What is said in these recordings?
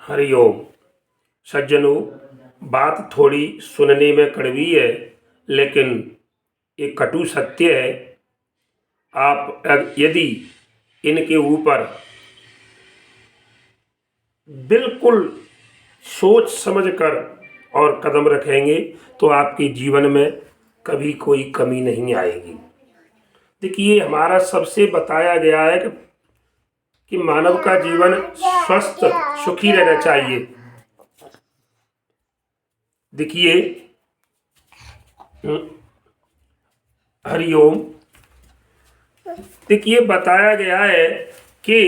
हरिओम। सज्जनों, बात थोड़ी सुनने में कड़वी है, लेकिन एक कटु सत्य है। आप यदि इनके ऊपर बिल्कुल सोच समझकर और कदम रखेंगे तो आपके जीवन में कभी कोई कमी नहीं आएगी। देखिए, हमारा सबसे बताया गया है कि मानव का जीवन स्वस्थ सुखी रहना चाहिए। देखिए, हरिओम। देखिए, बताया गया है कि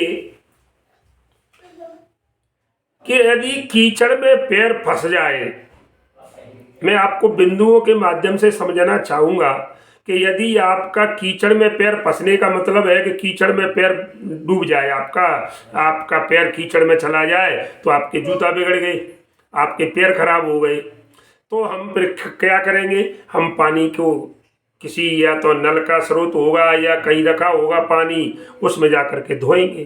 यदि कीचड़ में पैर फंस जाए, मैं आपको बिंदुओं के माध्यम से समझाना चाहूंगा कि यदि आपका कीचड़ में पैर फंसने का मतलब है कि कीचड़ में पैर डूब जाए, आपका पैर कीचड़ में चला जाए तो आपके जूता बिगड़ गए, आपके पैर खराब हो गए। तो हम फिर क्या करेंगे? हम पानी को किसी, या तो नल का स्रोत होगा या कहीं रखा होगा पानी, उसमें जा करके धोएंगे।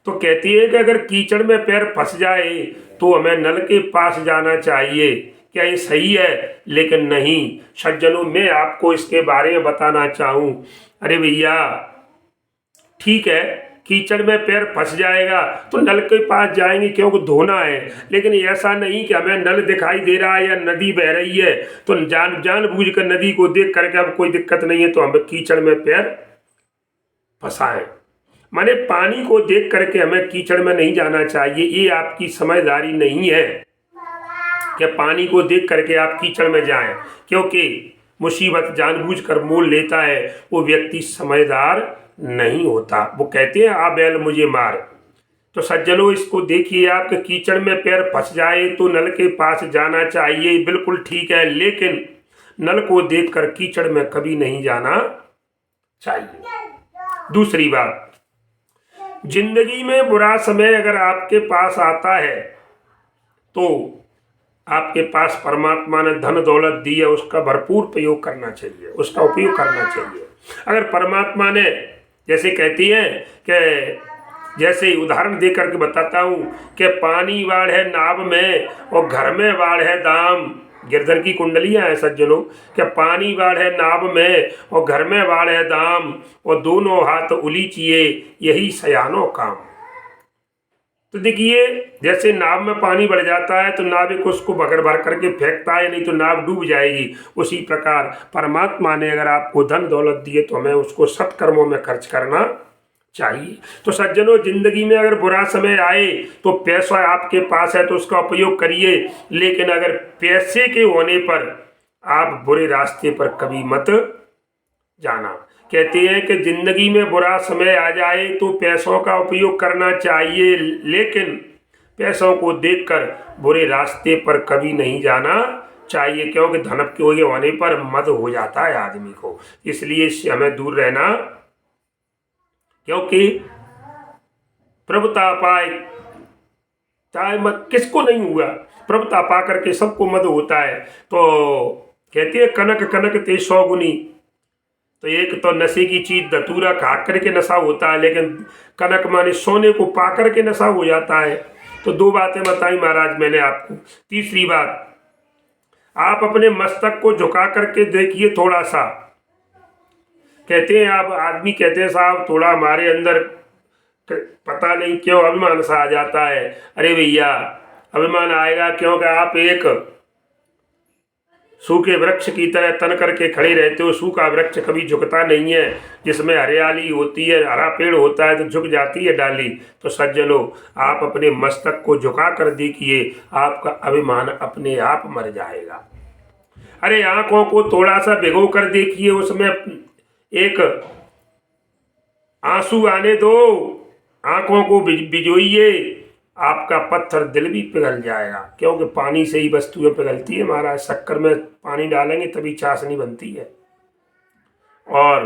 तो कहती है कि अगर कीचड़ में पैर फंस जाए तो हमें नल के पास जाना चाहिए। क्या ये सही है? लेकिन नहीं सज्जनों, मैं आपको इसके बारे में बताना चाहूँ। अरे भैया, ठीक है, कीचड़ में पैर फंस जाएगा तो नल के पास जाएंगे क्योंकि धोना है। लेकिन ऐसा नहीं कि हमें नल दिखाई दे रहा है या नदी बह रही है तो जानबूझ कर नदी को देख करके अब कोई दिक्कत नहीं है तो हम कीचड़ में पैर फंसाएं। माने पानी को देख करके हमें कीचड़ में नहीं जाना चाहिए। ये आपकी समझदारी नहीं है कि पानी को देख करके आप कीचड़ में जाएं, क्योंकि मुसीबत जानबूझकर मोल लेता है वो व्यक्ति समझदार नहीं होता। वो कहते हैं आ बैल मुझे मार। तो सज्जनों, इसको देखिए, आपके कीचड़ में पैर फंस जाए तो नल के पास जाना चाहिए, बिल्कुल ठीक है, लेकिन नल को देखकर कीचड़ में कभी नहीं जाना चाहिए। दूसरी बात, जिंदगी में बुरा समय अगर आपके पास आता है तो आपके पास परमात्मा ने धन दौलत दी है, उसका भरपूर प्रयोग करना चाहिए, उसका उपयोग करना चाहिए। अगर परमात्मा ने, जैसे कहती है कि, जैसे उदाहरण दे करके बताता हूँ कि पानी बाढ़ है नाव में और घर में बाढ़ है दाम। गिरधर की कुंडलियां हैं सज्जनों, कि पानी बाढ़ है नाव में और घर में बाढ़ है दाम, और दोनों हाथ उलीचिए यही सयानो काम। तो देखिए, जैसे नाव में पानी बढ़ जाता है तो नाविक उसको भर भर करके फेंकता है, नहीं तो नाव डूब जाएगी। उसी प्रकार परमात्मा ने अगर आपको धन दौलत दी है तो हमें उसको सत्कर्मों में खर्च करना चाहिए। तो सज्जनों, जिंदगी में अगर बुरा समय आए तो पैसा आपके पास है तो उसका उपयोग करिए, लेकिन अगर पैसे के होने पर आप बुरे रास्ते पर कभी मत जाना। कहते हैं कि जिंदगी में बुरा समय आ जाए तो पैसों का उपयोग करना चाहिए, लेकिन पैसों को देखकर बुरे रास्ते पर कभी नहीं जाना चाहिए, क्योंकि धन के होने पर मद हो जाता है आदमी को। इसलिए इससे हमें दूर रहना, क्योंकि प्रभुता पाए, चाहे मत किसको नहीं हुआ, प्रभुता पा करके सबको मद होता है। तो कहते हैं कनक कनक ते 100 गुनी। तो एक तो नशे की चीज धतूरा खा करके नशा होता है, लेकिन कनक माने सोने को पा करके नशा हो जाता है। तो दो बातें बताई महाराज मैंने आपको। तीसरी बात, आप अपने मस्तक को झुका करके देखिए थोड़ा सा। कहते हैं, आप आदमी कहते हैं साहब थोड़ा हमारे अंदर पता नहीं क्यों अभिमान सा आ जाता है। अरे भैया, अभिमान आएगा क्योंकि आप एक सूखे वृक्ष की तरह तन करके खड़े रहते हो। सूखा वृक्ष कभी झुकता नहीं है, जिसमें हरियाली होती है, हरा पेड़ होता है तो झुक जाती है डाली। तो सज्जनों, आप अपने मस्तक को झुका कर देखिए, आपका अभिमान अपने आप मर जाएगा। अरे आंखों को थोड़ा सा भिगो कर देखिए, उसमें एक आंसू आने दो, आंखों को भिजोइए, आपका पत्थर दिल भी पिघल जाएगा, क्योंकि पानी से ही वस्तुएं पिघलती है महाराज। शक्कर में पानी डालेंगे तभी चाशनी बनती है। और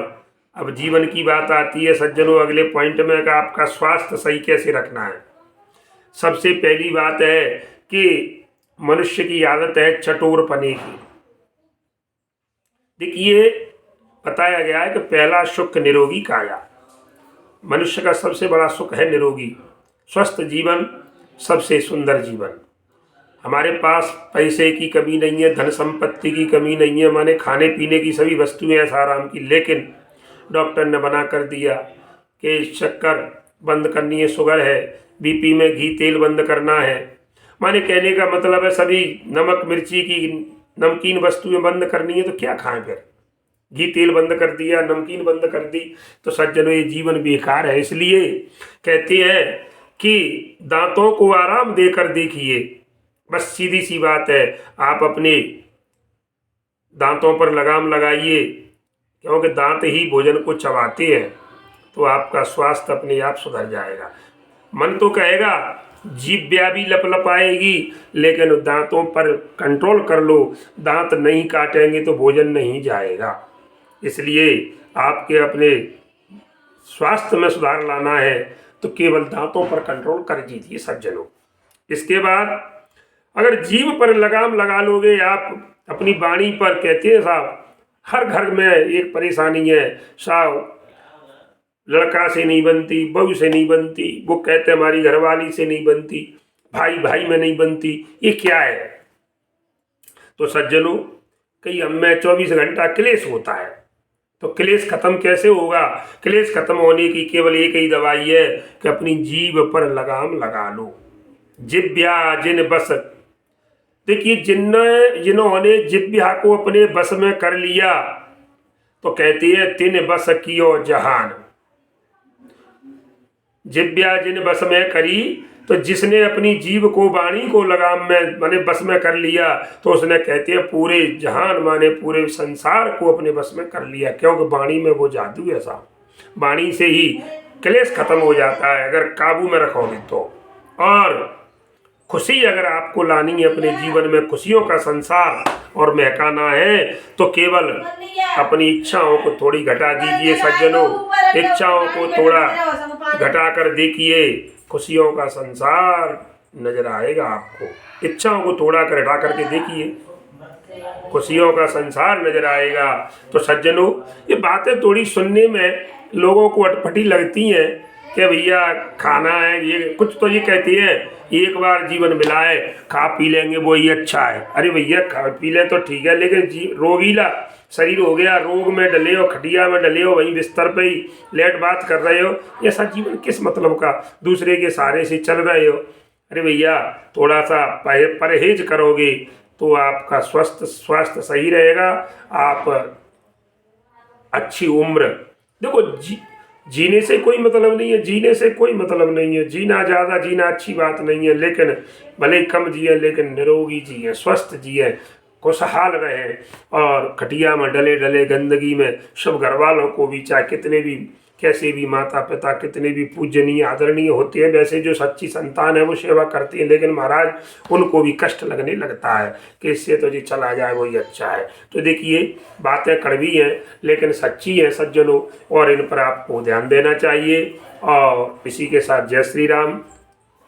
अब जीवन की बात आती है सज्जनों अगले पॉइंट में कि आपका स्वास्थ्य सही कैसे रखना है। सबसे पहली बात है कि मनुष्य की आदत है चटोर पने की। देखिए, बताया गया है कि पहला सुख निरोगी काया। मनुष्य का सबसे बड़ा सुख है निरोगी, स्वस्थ जीवन, सबसे सुंदर जीवन। हमारे पास पैसे की कमी नहीं है, धन संपत्ति की कमी नहीं है, माने खाने पीने की सभी वस्तुएं हैं आराम की, लेकिन डॉक्टर ने मना कर दिया कि शक्कर बंद करनी है, शुगर है, बीपी में घी तेल बंद करना है। माने कहने का मतलब है सभी नमक मिर्ची की नमकीन वस्तुएं बंद करनी है, तो क्या खाएं फिर? घी तेल बंद कर दिया, नमकीन बंद कर दी, तो सज्जनों ये जीवन बेकार है। इसलिए कहते हैं कि दांतों को आराम देकर देखिए। बस सीधी सी बात है, आप अपने दांतों पर लगाम लगाइए, क्योंकि दांत ही भोजन को चबाते हैं, तो आपका स्वास्थ्य अपने आप सुधर जाएगा। मन तो कहेगा, जीभ भी लपलपाएगी, लेकिन दांतों पर कंट्रोल कर लो। दांत नहीं काटेंगे तो भोजन नहीं जाएगा। इसलिए आपके अपने स्वास्थ्य में सुधार लाना है तो केवल दांतों पर कंट्रोल कर दीजिए सज्जनों। इसके बाद अगर जीभ पर लगाम लगा लोगे आप, अपनी वाणी पर, कहते हैं साहब हर घर में एक परेशानी है साहब, लड़का से नहीं बनती, बहू से नहीं बनती, वो कहते हमारी घरवाली से नहीं बनती, भाई भाई में नहीं बनती, ये क्या है? तो सज्जनों, कई हम में 24 घंटा क्लेश होता है, तो क्लेश खत्म कैसे होगा? क्लेश खत्म होने की केवल एक ही दवाई है कि अपनी जीभ पर लगाम लगा लो। जिब्या जिन बस, देखिए जिन्होंने जिब्या को अपने बस में कर लिया तो कहती है तिन बस कियो जहान। जिब्या जिन बस में करी, तो जिसने अपनी जीभ को वाणी को लगाम में माने बस में कर लिया, तो उसने कहते हैं पूरे जहान माने पूरे संसार को अपने बस में कर लिया, क्योंकि वाणी में वो जादू है साहब। वाणी से ही क्लेश खत्म हो जाता है अगर काबू में रखोगे तो। और खुशी अगर आपको लानी है अपने जीवन में, खुशियों का संसार और महकाना है, तो केवल अपनी इच्छाओं को थोड़ी घटा दीजिए सज्जनों। इच्छाओं को थोड़ा घटा कर देखिए, खुशियों का संसार नजर आएगा आपको। इच्छाओं को थोड़ा कर घटा करके देखिए, खुशियों का संसार नजर आएगा। तो सज्जनों, ये बातें थोड़ी सुनने में लोगों को अटपटी लगती हैं कि भैया खाना है, ये कुछ तो ये कहती है एक बार जीवन मिला है, खा पी लेंगे वो ही अच्छा है। अरे भैया खा पी ले तो ठीक है, लेकिन रोगीला शरीर हो गया, रोग में डले हो, खटिया में डले हो, वहीं बिस्तर पे ही लेट बात कर रहे हो, ऐसा जीवन किस मतलब का? दूसरे के सहारे से चल रहे हो। अरे भैया थोड़ा सा परहेज करोगे तो आपका स्वास्थ्य सही रहेगा। आप अच्छी उम्र, देखो जीने से कोई मतलब नहीं है, जीने से कोई मतलब नहीं है, जीना ज़्यादा जीना अच्छी बात नहीं है, लेकिन भले कम जिए लेकिन निरोगी जिए, स्वस्थ जिए, खुशहाल रहे। और खटिया में डले डले गंदगी में सब घर वालों को भी, चाहे कितने भी कैसे भी माता पिता कितने भी पूजनीय आदरणीय होते हैं, वैसे जो सच्ची संतान है वो सेवा करती है, लेकिन महाराज उनको भी कष्ट लगने लगता है कि इससे तो जी चला जाए वही अच्छा है। तो देखिए बातें कड़वी हैं लेकिन सच्ची हैं सज्जनों, और इन पर आपको ध्यान देना चाहिए। और इसी के साथ जय श्री राम।